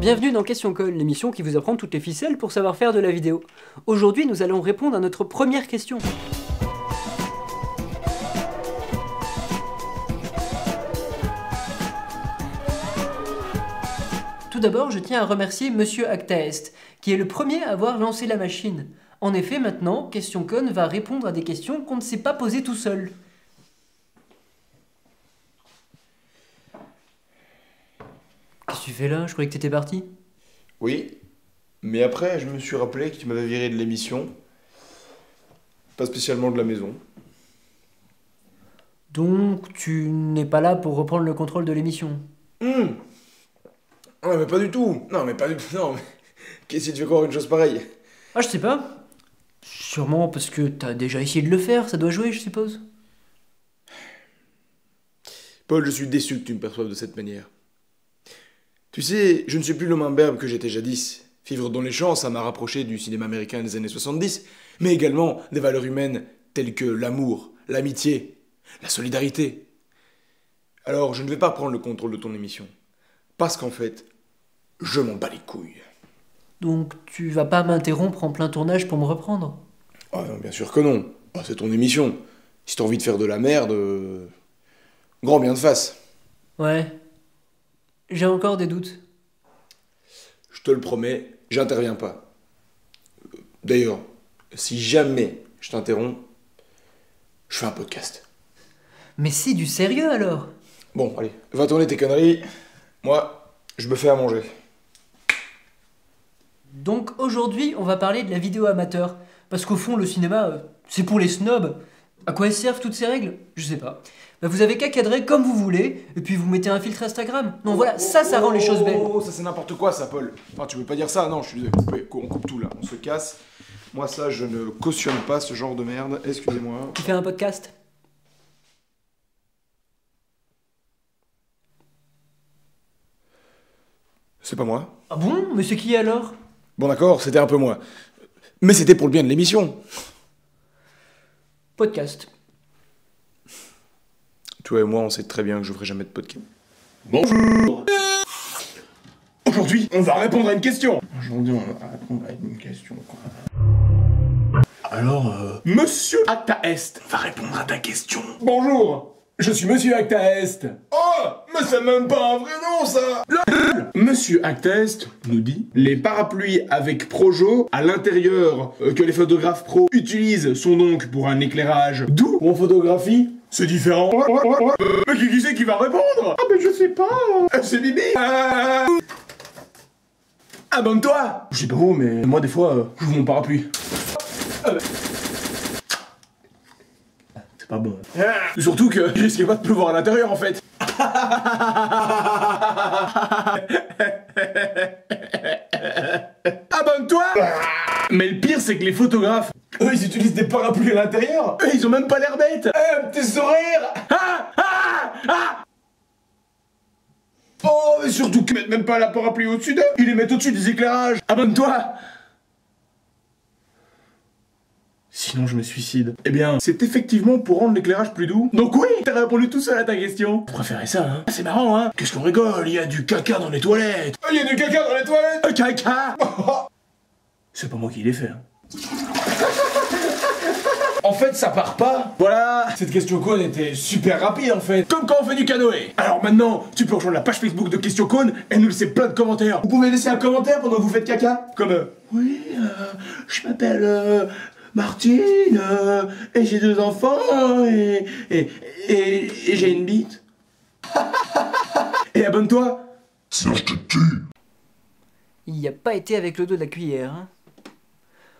Bienvenue dans Question Con, l'émission qui vous apprend toutes les ficelles pour savoir faire de la vidéo. Aujourd'hui, nous allons répondre à notre première question. Tout d'abord, je tiens à remercier Monsieur Actaest, qui est le premier à avoir lancé la machine. En effet, maintenant, Question Con va répondre à des questions qu'on ne s'est pas posées tout seul. Qu'est-ce que tu fais là? Je croyais que t'étais parti. Oui, mais après, je me suis rappelé que tu m'avais viré de l'émission. Pas spécialement de la maison. Donc, tu n'es pas là pour reprendre le contrôle de l'émission. Ah, mais pas du tout. Non, mais pas du tout. Non, mais qu'est-ce que tu fais croire une chose pareille? Ah, je sais pas. Sûrement parce que t'as déjà essayé de le faire, ça doit jouer, je suppose. Paul, je suis déçu que tu me perçoives de cette manière. Tu sais, je ne suis plus l'homme imberbe que j'étais jadis. Vivre dans les champs, ça m'a rapproché du cinéma américain des années 70, mais également des valeurs humaines telles que l'amour, l'amitié, la solidarité. Alors, je ne vais pas prendre le contrôle de ton émission. Parce qu'en fait, je m'en bats les couilles. Donc, tu vas pas m'interrompre en plein tournage pour me reprendre? Ah non, bien sûr que non. Ah, c'est ton émission. Si t'as envie de faire de la merde, grand bien de face. Ouais. J'ai encore des doutes. Je te le promets, j'interviens pas. D'ailleurs, si jamais je t'interromps, je fais un podcast. Mais c'est du sérieux alors? Bon, allez, va tourner tes conneries. Moi, je me fais à manger. Donc aujourd'hui, on va parler de la vidéo amateur. Parce qu'au fond, le cinéma, c'est pour les snobs. À quoi elles servent toutes ces règles? Je sais pas. Bah, vous avez qu'à cadrer comme vous voulez, et puis vous mettez un filtre Instagram. Non, voilà, ça rend les choses belles. Oh, ça c'est n'importe quoi ça, Paul. Enfin, tu veux pas dire ça? Non, je suis désolé. On coupe tout là, on se casse. Moi, ça, je ne cautionne pas ce genre de merde. Excusez-moi. Tu fais un podcast? C'est pas moi. Ah bon? Mais c'est qui alors? Bon, d'accord, c'était un peu moi. Mais c'était pour le bien de l'émission. Podcast. Toi et moi, on sait très bien que je ferai jamais de podcast. Bonjour. Aujourd'hui, on va répondre à une question. Aujourd'hui, on va répondre à une question, quoi. Alors, Monsieur Actaest va répondre à ta question. Bonjour, je suis Monsieur Actaest. Oh, mais c'est même pas un vrai nom, ça. Monsieur Actaest nous dit: les parapluies avec Projo à l'intérieur que les photographes pro utilisent sont donc pour un éclairage doux ou en photographie. C'est différent. Mais qui c'est qui va répondre? Ah ben je sais pas. C'est Bibi. Abonne-toi. Je sais pas vous, mais moi des fois, j'ouvre mon parapluie. C'est pas bon. Surtout que il risquait pas de pleuvoir à l'intérieur en fait. Abonne-toi. Mais le pire c'est que les photographes, eux ils utilisent des parapluies à l'intérieur. Eux ils ont même pas l'air bêtes. Un petit sourire. Oh, mais surtout qu'ils mettent même pas la parapluie au-dessus d'eux. Ils les mettent au-dessus des éclairages. Abonne-toi. Sinon je me suicide. Eh bien, c'est effectivement pour rendre l'éclairage plus doux. Donc oui, t'as répondu tout seul à ta question. Vous préférez ça, hein? C'est marrant, hein? Qu'est-ce qu'on rigole? Il y a du caca dans les toilettes. Il y a du caca dans les toilettes. Caca. C'est pas moi qui l'ai fait, hein. En fait, ça part pas. Voilà, cette question con était super rapide en fait. Comme quand on fait du canoë. Alors maintenant, tu peux rejoindre la page Facebook de Question Con et nous laisser plein de commentaires. Vous pouvez laisser un commentaire pendant que vous faites caca. Comme oui, je m'appelle Martine et j'ai 2 enfants et j'ai une bite. Et abonne-toi. Sinon, je te tue. Il n'y a pas été avec le dos de la cuillère, hein.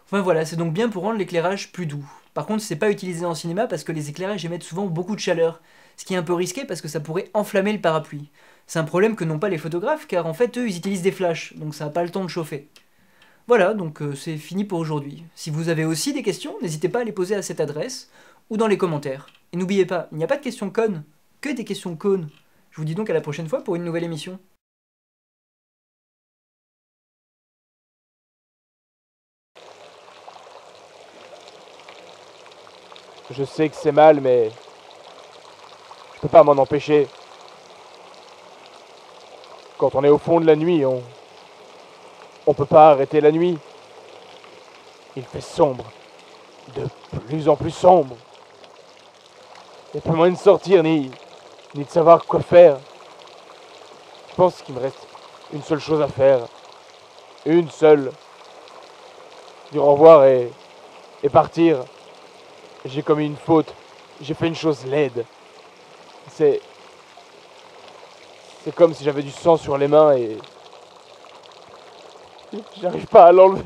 Enfin voilà, c'est donc bien pour rendre l'éclairage plus doux. Par contre, c'est pas utilisé en cinéma parce que les éclairages émettent souvent beaucoup de chaleur, ce qui est un peu risqué parce que ça pourrait enflammer le parapluie. C'est un problème que n'ont pas les photographes car en fait eux ils utilisent des flashs, donc ça n'a pas le temps de chauffer. Voilà, donc c'est fini pour aujourd'hui. Si vous avez aussi des questions, n'hésitez pas à les poser à cette adresse ou dans les commentaires. Et n'oubliez pas, il n'y a pas de questions connes, que des questions cônes. Je vous dis donc à la prochaine fois pour une nouvelle émission. Je sais que c'est mal, mais je peux pas m'en empêcher. Quand on est au fond de la nuit, On peut pas arrêter la nuit. Il fait sombre. De plus en plus sombre. Il n'y a pas moyen de sortir ni de savoir quoi faire. Je pense qu'il me reste une seule chose à faire. Une seule. Dire au revoir et partir. J'ai commis une faute. J'ai fait une chose laide. C'est comme si j'avais du sang sur les mains et j'arrive pas à l'enlever.